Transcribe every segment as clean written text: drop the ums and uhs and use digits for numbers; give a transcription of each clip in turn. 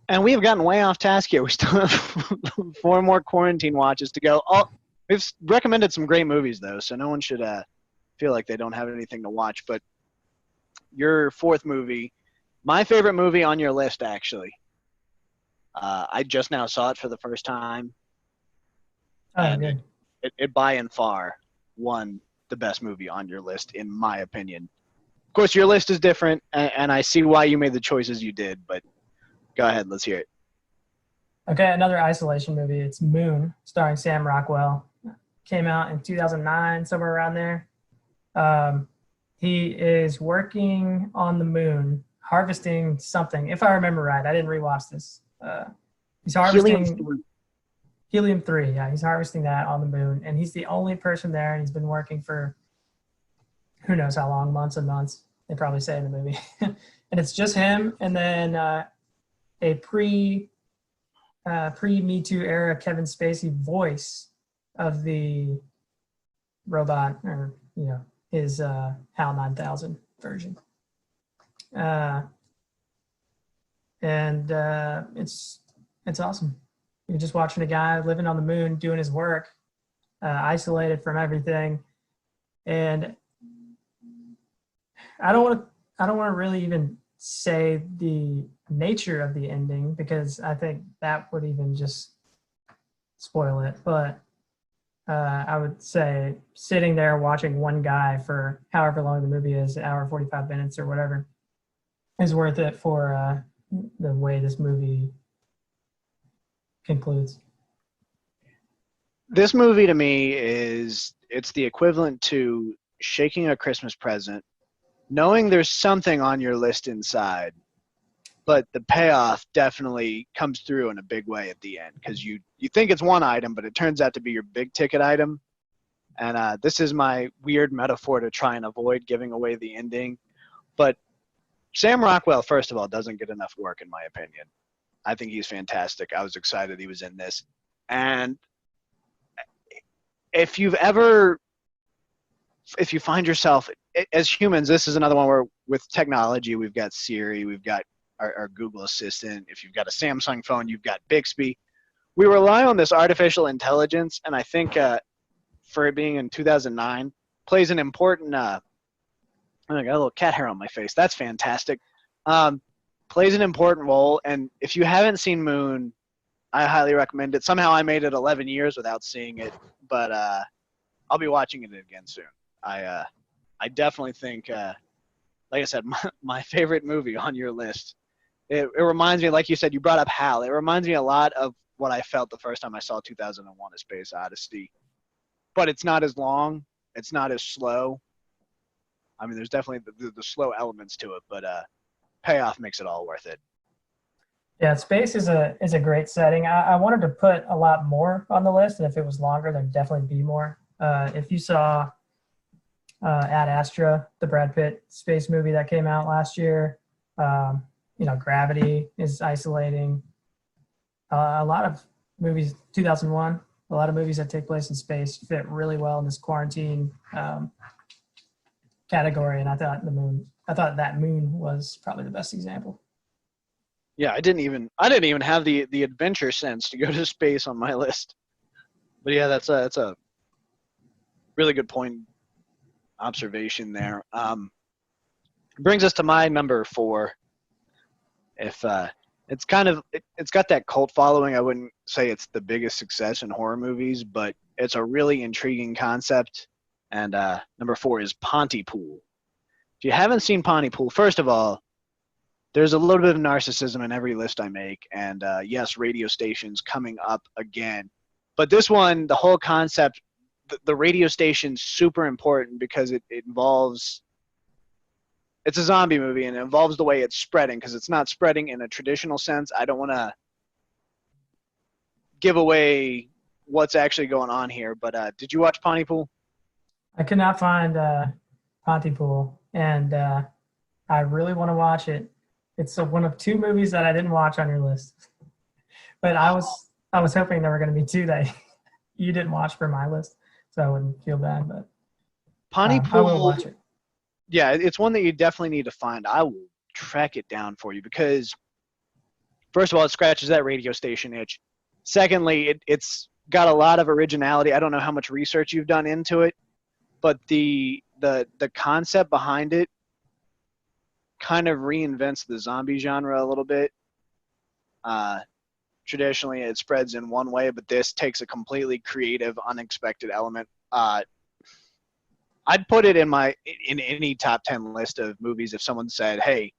And we have gotten way off task here. We still have 4 more quarantine watches to go. Oh, we've recommended some great movies, though, so no one should feel like they don't have anything to watch. But your 4th movie, my favorite movie on your list, actually. I just now saw it for the first time, Oh, and good. it by and far won the best movie on your list, in my opinion. Of course, your list is different, and I see why you made the choices you did, but go ahead, let's hear it. Okay, another isolation movie. It's Moon, starring Sam Rockwell. Came out in 2009, somewhere around there. Um, he is working on the moon, harvesting something. If I remember right, I didn't rewatch this. He's Helium harvesting 3. helium-3. Yeah, he's harvesting that on the moon, and he's the only person there. And he's been working for who knows how long, months and months. They probably say in the movie, and it's just him. And then a pre Me Too era Kevin Spacey voice of the robot, or his HAL 9000 version. And it's awesome. You're just watching a guy living on the moon, doing his work, isolated from everything. And I don't want to really even say the nature of the ending, because I think that would even just spoil it. But I would say sitting there watching one guy for however long the movie is, an hour 45 minutes or whatever, is worth it for the way this movie concludes. This movie to me it's the equivalent to shaking a Christmas present, knowing there's something on your list inside, but the payoff definitely comes through in a big way at the end, because you think it's one item, but it turns out to be your big ticket item. And this is my weird metaphor to try and avoid giving away the ending. But Sam Rockwell, first of all, doesn't get enough work, in my opinion. I think he's fantastic. I was excited he was in this. And if you find yourself, as humans, this is another one where with technology, we've got Siri, we've got our Google Assistant. If you've got a Samsung phone, you've got Bixby. We rely on this artificial intelligence, and I think for it being in 2009, plays an important I got a little cat hair on my face. That's fantastic. Plays an important role, and if you haven't seen Moon, I highly recommend it. Somehow I made it 11 years without seeing it, but I'll be watching it again soon. I definitely think, like I said, my favorite movie on your list. It reminds me, like you said, you brought up HAL. It reminds me a lot of what I felt the first time I saw 2001: A Space Odyssey. But it's not as long. It's not as slow. I mean, there's definitely the slow elements to it, but payoff makes it all worth it. Yeah, space is a great setting. I wanted to put a lot more on the list, and if it was longer, there'd definitely be more. If you saw Ad Astra, the Brad Pitt space movie that came out last year, Gravity is isolating. A lot of movies, 2001, a lot of movies that take place in space fit really well in this quarantine category, and I thought that Moon was probably the best example. Yeah, I didn't even have the adventure sense to go to space on my list. But yeah, that's a really good point observation there. Brings us to my number 4. If it's got that cult following. I wouldn't say it's the biggest success in horror movies, but it's a really intriguing concept. And number 4 is Pontypool. If you haven't seen Pontypool, first of all, there's a little bit of narcissism in every list I make, and yes, radio stations coming up again. But this one, the whole concept, the radio station's super important because it involves – it's a zombie movie, and it involves the way it's spreading, because it's not spreading in a traditional sense. I don't want to give away what's actually going on here, but did you watch Pontypool? I could not find Pontypool, and I really want to watch it. It's one of 2 movies that I didn't watch on your list, but I was hoping there were going to be 2 that you didn't watch for my list, so I wouldn't feel bad. But Pontypool, I will watch it. Yeah, it's one that you definitely need to find. I will track it down for you, because first of all, it scratches that radio station itch. Secondly, it's got a lot of originality. I don't know how much research you've done into it, but the concept behind it kind of reinvents the zombie genre a little bit. Traditionally, it spreads in one way, but this takes a completely creative, unexpected element. I'd put it in any top 10 list of movies if someone said, "Hey,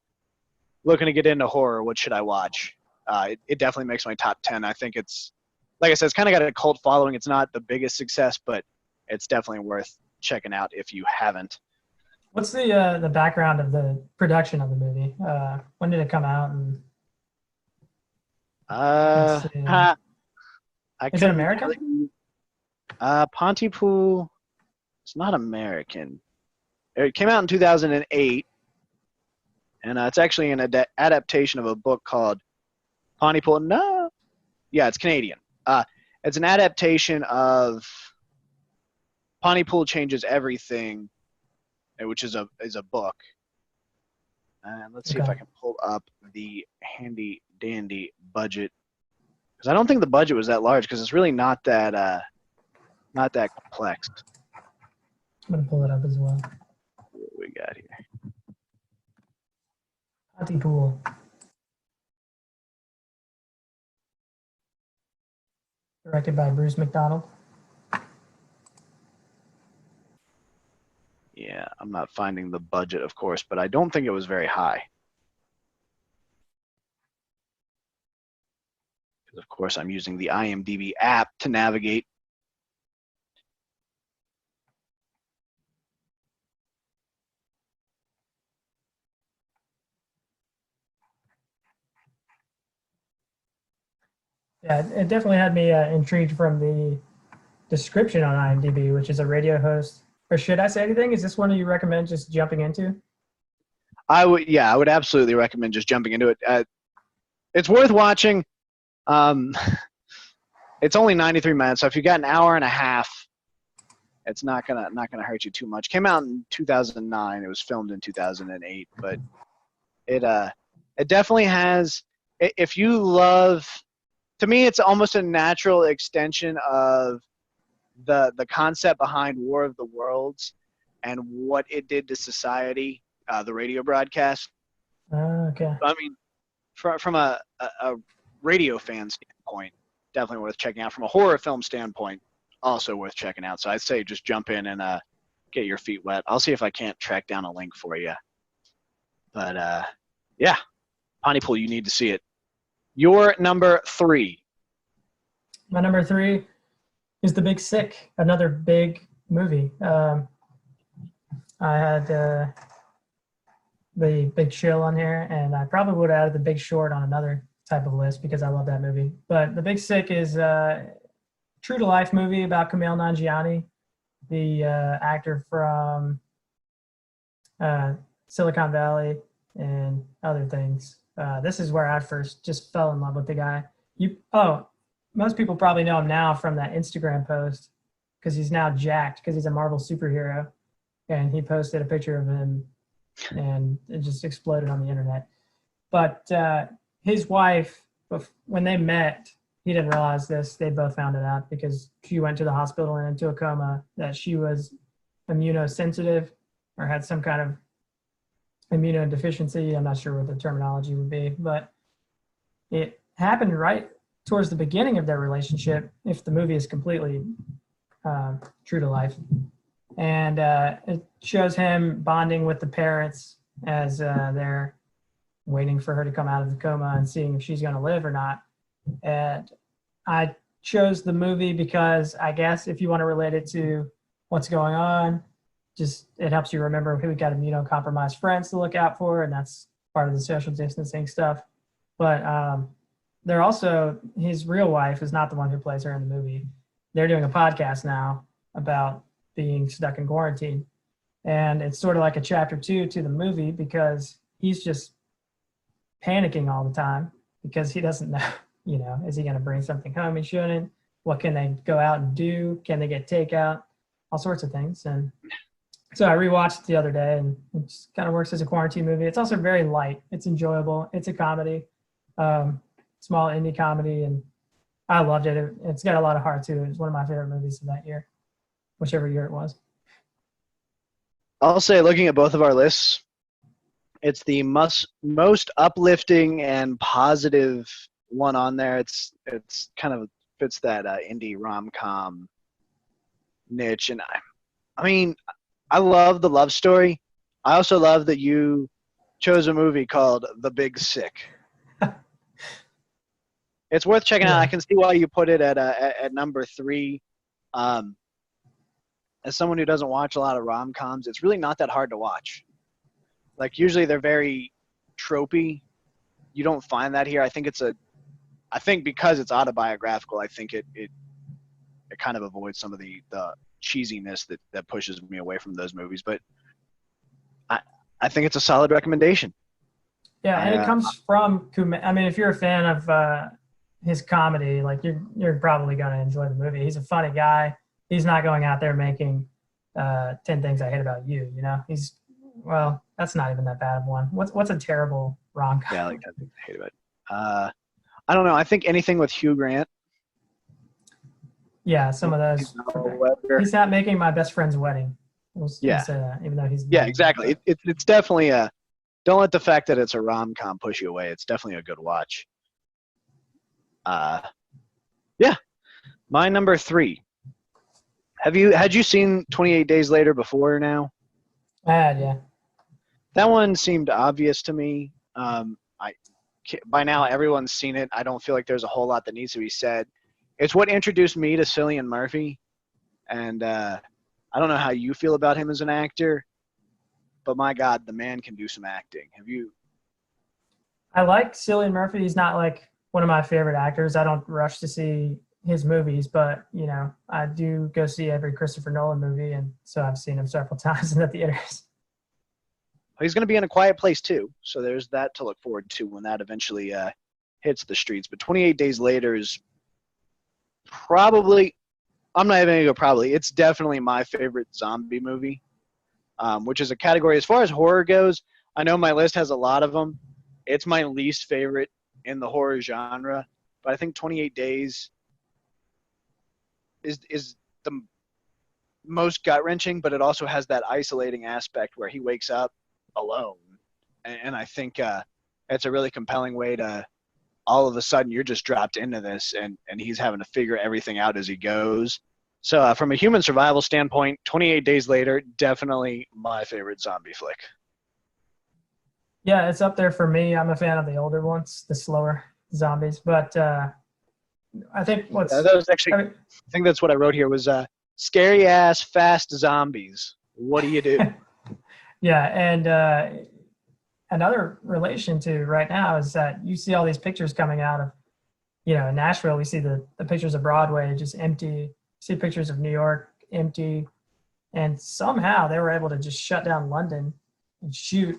looking to get into horror, what should I watch?" It definitely makes my top 10. I think it's, like I said, it's kind of got a cult following. It's not the biggest success, but it's definitely worth checking out if you haven't. What's the background of the production of the movie? When did it come out? And I is it American? Pontypool. It's not American. It came out in 2008, and it's actually an adaptation of a book called Pontypool. No, yeah, it's Canadian. It's an adaptation of Pontypool Changes Everything, which is a book. And let's see if I can pull up the handy dandy budget, because I don't think the budget was that large, because it's really not that complex. I'm gonna pull it up as well. What we got here? Pontypool. Directed by Bruce McDonald. Yeah, I'm not finding the budget, of course, but I don't think it was very high. Because, of course, I'm using the IMDb app to navigate. Yeah, it definitely had me intrigued from the description on IMDb, which is a radio host. Or should I say anything? Is this one you recommend just jumping into? I would absolutely recommend just jumping into it. It's worth watching. It's only 93 minutes, so if you got an hour and a half, it's not gonna hurt you too much. Came out in 2009. It was filmed in 2008, but it definitely has. If you love, to me, it's almost a natural extension of the concept behind War of the Worlds and what it did to society, the radio broadcast. Okay. I mean, from a radio fan standpoint, definitely worth checking out. From a horror film standpoint, also worth checking out. So I'd say just jump in and get your feet wet. I'll see if I can't track down a link for you. But yeah, Pontypool, you need to see it. Your number 3. My number 3 is The Big Sick, another big movie. I had The Big Chill on here, and I probably would have added The Big Short on another type of list because I love that movie. But The Big Sick is a true-to-life movie about Kumail Nanjiani, the actor from Silicon Valley and other things. This is where I first just fell in love with the guy. Most people probably know him now from that Instagram post because he's now jacked because he's a Marvel superhero. And he posted a picture of him and it just exploded on the internet. But his wife, when they met, he didn't realize this. They both found it out because she went to the hospital and into a coma that she was immunosensitive or had some kind of immunodeficiency. I'm not sure what the terminology would be, but it happened right towards the beginning of their relationship, if the movie is completely true to life. And it shows him bonding with the parents as they're waiting for her to come out of the coma and seeing if she's going to live or not. And I chose the movie because I guess if you want to relate it to what's going on, just it helps you remember who we got immunocompromised friends to look out for, and that's part of the social distancing stuff. But they're also, his real wife is not the one who plays her in the movie. They're doing a podcast now about being stuck in quarantine. And it's sort of like a chapter 2 to the movie because he's just panicking all the time because he doesn't know, is he going to bring something home he shouldn't? What can they go out and do? Can they get takeout? All sorts of things. And so I rewatched it the other day, and it just kind of works as a quarantine movie. It's also very light. It's enjoyable. It's a comedy. small indie comedy, and I loved it. It's got a lot of heart too. It was one of my favorite movies of that year, whichever year it was. I'll say, looking at both of our lists, it's the most uplifting and positive one on there. It's kind of fits that indie rom-com niche, and I mean, I love the love story. I also love that you chose a movie called The Big Sick. It's worth checking out. I can see why you put it at number 3. As someone who doesn't watch a lot of rom-coms, it's really not that hard to watch. Like, usually they're very tropey. You don't find that here. I think because it's autobiographical, I think it kind of avoids some of the cheesiness that pushes me away from those movies. But I think it's a solid recommendation. Yeah, and it comes from – I mean, if you're a fan of his comedy, like you're probably going to enjoy the movie. He's a funny guy. He's not going out there making 10 Things I Hate About You, you know? Well, that's not even that bad of one. What's a terrible rom-com? Yeah, like 10 Things I Hate About You. I don't know. I think anything with Hugh Grant. Yeah, some of those. He's not making My Best Friend's Wedding. We'll say that, even though he's. Yeah, exactly. It's definitely a. Don't let the fact that it's a rom-com push you away. It's definitely a good watch. Yeah, my number 3. Had you seen 28 Days Later before now? I had, yeah. That one seemed obvious to me. By now everyone's seen it. I don't feel like there's a whole lot that needs to be said. It's what introduced me to Cillian Murphy, and I don't know how you feel about him as an actor, but my God, the man can do some acting. Have you? I like Cillian Murphy. He's not like one of my favorite actors. I don't rush to see his movies, but I do go see every Christopher Nolan movie, and so I've seen him several times in the theaters. He's going to be in A Quiet Place too, so there's that to look forward to when that eventually hits the streets. But 28 Days Later is probably, I'm not even going to go probably, it's definitely my favorite zombie movie, which is a category. As far as horror goes, I know my list has a lot of them. It's my least favorite in the horror genre, but I think 28 Days is the most gut-wrenching, but it also has that isolating aspect where he wakes up alone. And I think it's a really compelling way to all of a sudden you're just dropped into this and he's having to figure everything out as he goes. So from a human survival standpoint, 28 Days Later, definitely my favorite zombie flick. Yeah, it's up there for me. I'm a fan of the older ones, the slower zombies. But I think I think that's what I wrote here was scary ass fast zombies. What do you do? Yeah, and another relation to right now is that you see all these pictures coming out of, in Nashville, we see the pictures of Broadway just empty. See pictures of New York empty. And somehow they were able to just shut down London and shoot,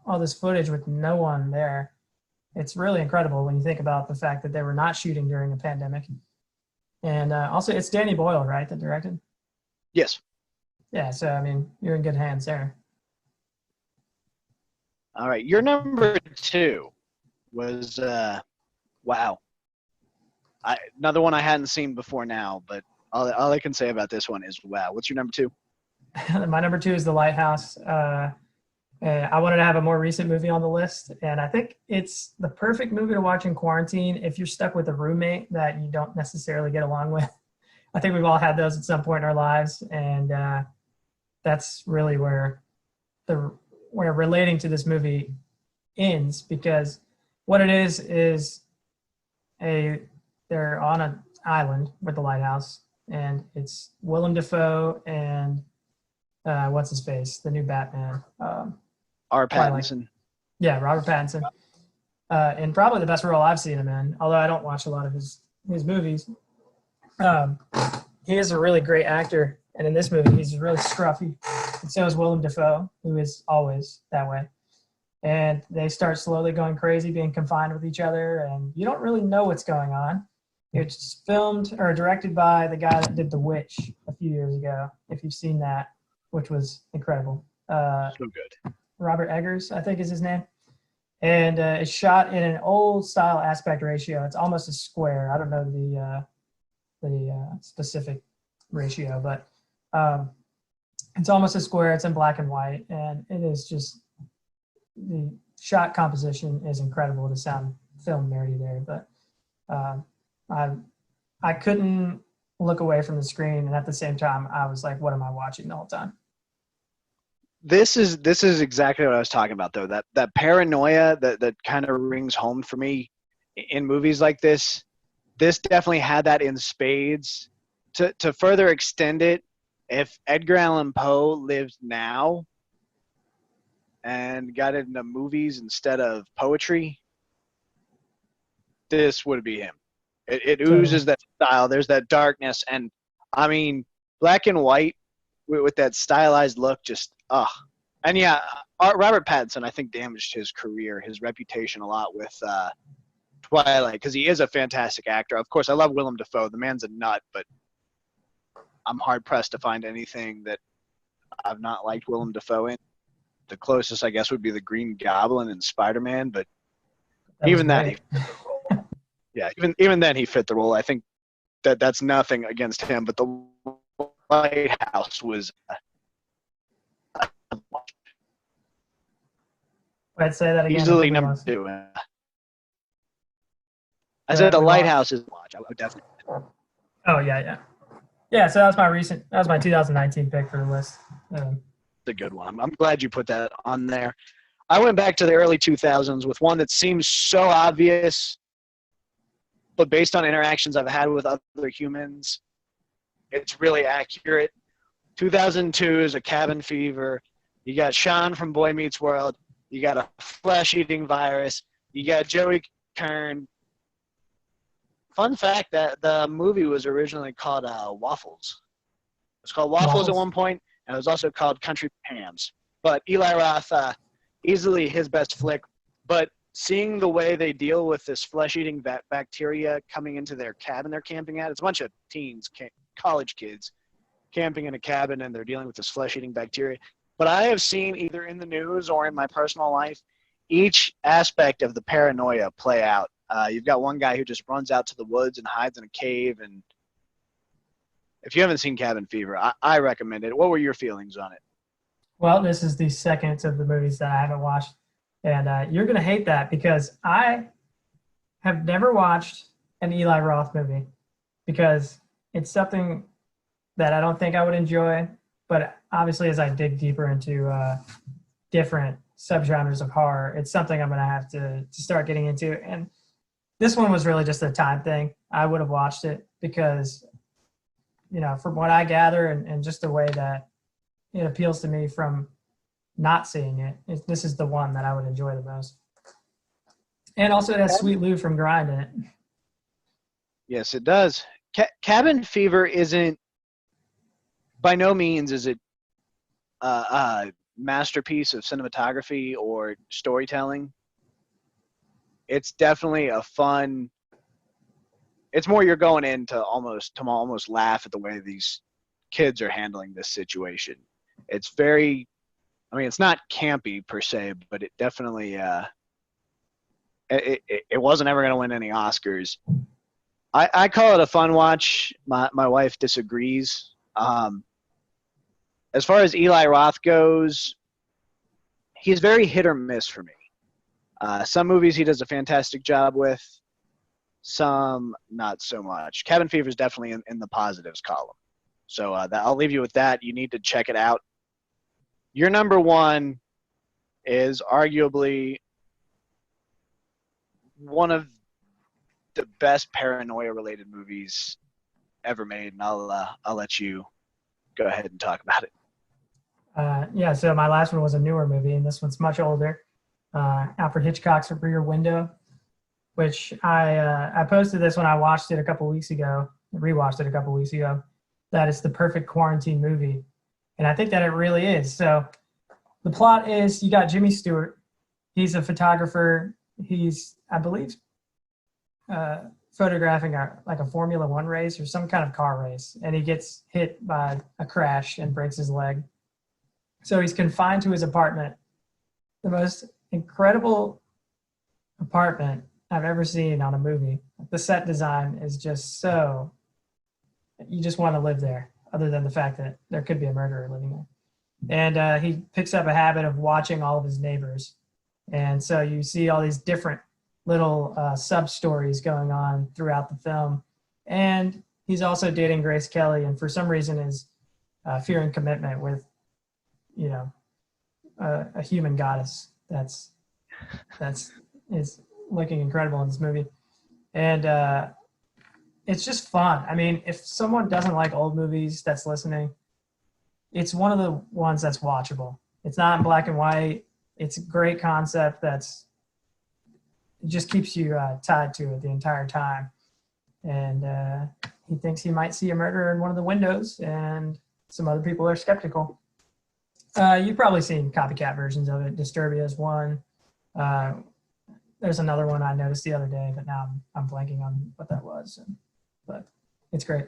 all this footage with no one there. It's really incredible when you think about the fact that they were not shooting during a pandemic. And also, it's Danny Boyle, right, that directed? Yes. Yeah, so, I mean, you're in good hands there. All right, your number 2 was, wow. Another one I hadn't seen before now, but all I can say about this one is, wow. What's your number 2? My number 2 is The Lighthouse. I wanted to have a more recent movie on the list, and I think it's the perfect movie to watch in quarantine if you're stuck with a roommate that you don't necessarily get along with. I think we've all had those at some point in our lives, and that's really where relating to this movie ends, because what it is they're on an island with the lighthouse, and it's Willem Dafoe and what's his face, the new Batman. Pattinson. Yeah, Robert Pattinson. And probably the best role I've seen him in, although I don't watch a lot of his movies. He is a really great actor, and in this movie, he's really scruffy. And so is Willem Dafoe, who is always that way. And they start slowly going crazy, being confined with each other, and you don't really know what's going on. It's filmed or directed by the guy that did The Witch a few years ago, if you've seen that, which was incredible. So good. Robert Eggers, I think is his name. and it's shot in an old style aspect ratio. It's almost a square. I don't know the specific ratio, but it's almost a square. It's in black and white, and it is just the shot composition is incredible to sound film nerdy there, but I couldn't look away from the screen, and at the same time, I was like, "What am I watching the whole time?" This is exactly what I was talking about, though. That paranoia that kind of rings home for me in movies like this. This definitely had that in spades. To further extend it, if Edgar Allan Poe lived now and got into movies instead of poetry, this would be him. It oozes that style. There's that darkness, and I mean, black and white with that stylized look, just and yeah, Robert Pattinson, I think, damaged his career, his reputation a lot with Twilight, because he is a fantastic actor. Of course, I love Willem Dafoe. The man's a nut, but I'm hard pressed to find anything that I've not liked Willem Dafoe in. The closest, I guess, would be the Green Goblin and Spider-Man, but even that, yeah, even then he fit the role. I think that's nothing against him, but the Lighthouse was. I'd say that again. Easily number 2. I said The Lighthouse is watch. I would definitely. Oh yeah. So that was my 2019 pick for the list. It's a good one. I'm glad you put that on there. I went back to the early 2000s with one that seems so obvious, but based on interactions I've had with other humans, it's really accurate. 2002 is A Cabin Fever. You got Sean from Boy Meets World. You got a flesh-eating virus. You got Joey Kern. Fun fact that the movie was originally called Waffles. It was called Waffles at one point, and it was also called Country Hams. But Eli Roth, easily his best flick. But seeing the way they deal with this flesh-eating bacteria coming into their cabin they're camping at, it's a bunch of teens, college kids, camping in a cabin, and they're dealing with this flesh-eating bacteria. But I have seen either in the news or in my personal life, each aspect of the paranoia play out. You've got one guy who just runs out to the woods and hides in a cave. And if you haven't seen Cabin Fever, I recommend it. What were your feelings on it? Well, this is the second of the movies that I haven't watched. And you're going to hate that because I have never watched an Eli Roth movie because it's something that I don't think I would enjoy. But obviously, as I dig deeper into different subgenres of horror, it's something I'm going to have to start getting into. And this one was really just a time thing. I would have watched it because, from what I gather and just the way that it appeals to me from not seeing it, this is the one that I would enjoy the most. And also it has Sweet Lou from Grind in it. Yes, it does. Cabin Fever isn't, by no means is it a masterpiece of cinematography or storytelling. It's definitely a fun. It's more you're going in to almost laugh at the way these kids are handling this situation. It's very, it's not campy per se, but it definitely it wasn't ever going to win any Oscars. I call it a fun watch. My wife disagrees. As far as Eli Roth goes, he's very hit or miss for me. Some movies he does a fantastic job with, some not so much. Cabin Fever is definitely in the positives column. So I'll leave you with that. You need to check it out. Your number one is arguably one of the best paranoia-related movies ever made, and I'll let you go ahead and talk about it. So my last one was a newer movie, and this one's much older. Alfred Hitchcock's Rear Window, which I posted this when I watched it a couple weeks ago, rewatched it a couple weeks ago, that it's the perfect quarantine movie. And I think that it really is. So the plot is you got Jimmy Stewart. He's a photographer. He's, I believe, photographing a Formula One race or some kind of car race. And he gets hit by a crash and breaks his leg. So he's confined to his apartment. The most incredible apartment I've ever seen on a movie. The set design is just so, you just want to live there, other than the fact that there could be a murderer living there. And he picks up a habit of watching all of his neighbors. And so you see all these different little sub stories going on throughout the film. And he's also dating Grace Kelly, and for some reason is fearing commitment with, you know, a human goddess that's is looking incredible in this movie. And it's just fun. I mean, if someone doesn't like old movies that's listening, it's one of the ones that's watchable. It's not in black and white. It's a great concept that's, it just keeps you tied to it the entire time. And he thinks he might see a murderer in one of the windows, and some other people are skeptical. You've probably seen copycat versions of it. Disturbia is one. There's another one I noticed the other day, but now I'm blanking on what that was. But it's great.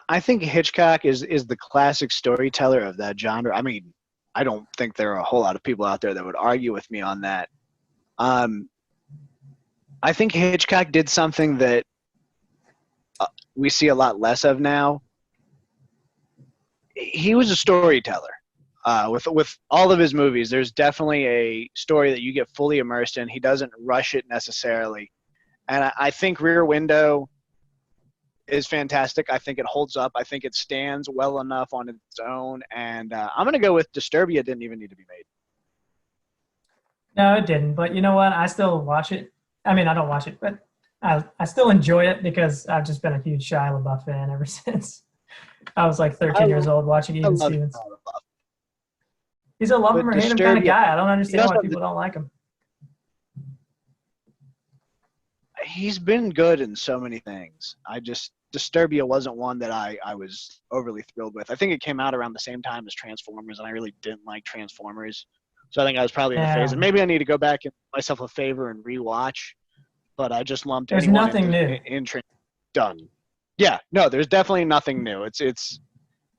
I think Hitchcock is the classic storyteller of that genre. I mean, I don't think there are a whole lot of people out there that would argue with me on that. I think Hitchcock did something that we see a lot less of now. He was a storyteller. With all of his movies, there's definitely a story that you get fully immersed in. He doesn't rush it necessarily. And I think Rear Window is fantastic. I think it holds up. I think it stands well enough on its own. And I'm going to go with Disturbia didn't even need to be made. No, it didn't. But you know what? I still watch it. I mean, I don't watch it, but I still enjoy it because I've just been a huge Shia LaBeouf fan ever since I was like 13 years old watching Even Stevens. He's a love him or hate him kind of guy. I don't understand why people don't like him. He's been good in so many things. Disturbia wasn't one that I was overly thrilled with. I think it came out around the same time as Transformers, and I really didn't like Transformers. So I think I was probably in the phase. And maybe I need to go back and do myself a favor and rewatch. But I just lumped there's anyone nothing new. Done. Yeah, no, there's definitely nothing new. It's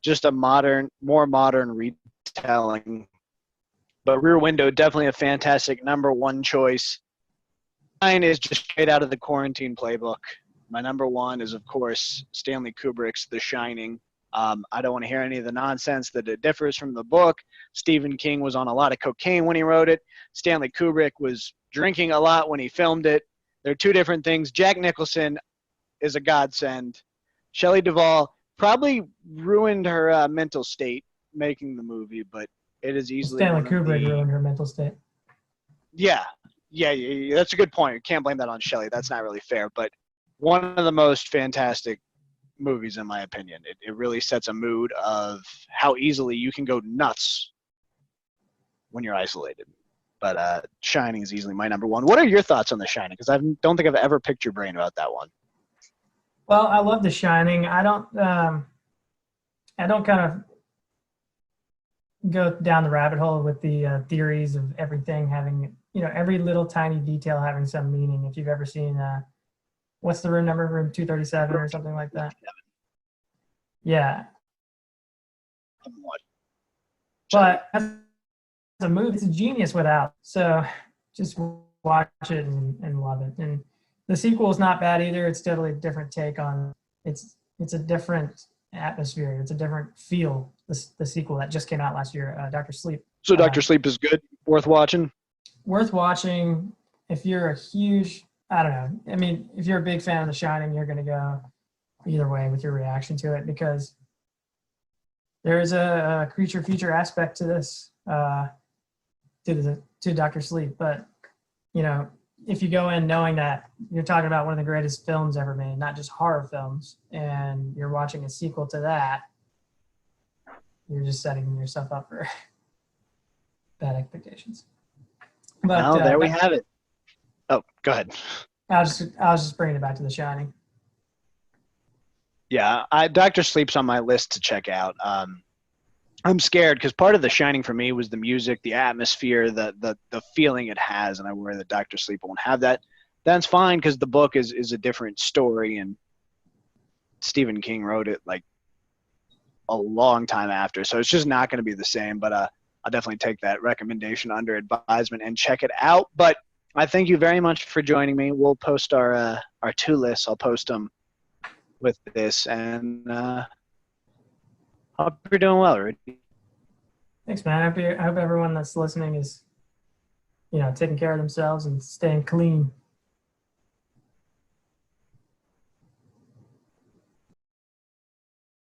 just a more modern retelling. But Rear Window, definitely a fantastic number one choice. Mine is just straight out of the quarantine playbook. My number one is, of course, Stanley Kubrick's The Shining. I don't want to hear any of the nonsense that it differs from the book. Stephen King was on a lot of cocaine when he wrote it. Stanley Kubrick was drinking a lot when he filmed it. They're two different things. Jack Nicholson is a godsend. Shelley Duvall probably ruined her mental state making the movie, but it is easily Stanley Kubrick ruined her mental state. Yeah, that's a good point. You can't blame that on Shelley. That's not really fair, but one of the most fantastic movies in my opinion. It really sets a mood of how easily you can go nuts when you're isolated. But Shining is easily my number one. What are your thoughts on The Shining? Because I don't think I've ever picked your brain about that one. Well, I love The Shining. I don't kind of go down the rabbit hole with the theories of everything having, every little tiny detail having some meaning. If you've ever seen, what's the room number? Room 237 or something like that. Yeah. But as a movie, it's a genius without. So just watch it and love it. And the sequel is not bad either. It's totally a different take on it's a different atmosphere. It's a different feel. The sequel that just came out last year, Dr. Sleep. So Dr. Sleep is good, worth watching? Worth watching if you're a huge, I don't know. I mean, if you're a big fan of The Shining, you're going to go either way with your reaction to it because there is a creature feature aspect to this, to Dr. Sleep. But, if you go in knowing that you're talking about one of the greatest films ever made, not just horror films, and you're watching a sequel to that, you're just setting yourself up for bad expectations. But there we have it. Oh, go ahead. I was just bringing it back to The Shining. Yeah, Dr. Sleep's on my list to check out. I'm scared because part of The Shining for me was the music, the atmosphere, the feeling it has, and I worry that Dr. Sleep won't have that. That's fine because the book is a different story, and Stephen King wrote it like a long time after, so it's just not going to be the same. But I'll definitely take that recommendation under advisement and check it out. But I thank you very much for joining me. We'll post our two lists. I'll post them with this, and hope you're doing well, Rudy. Thanks, man. I hope everyone that's listening is, taking care of themselves and staying clean.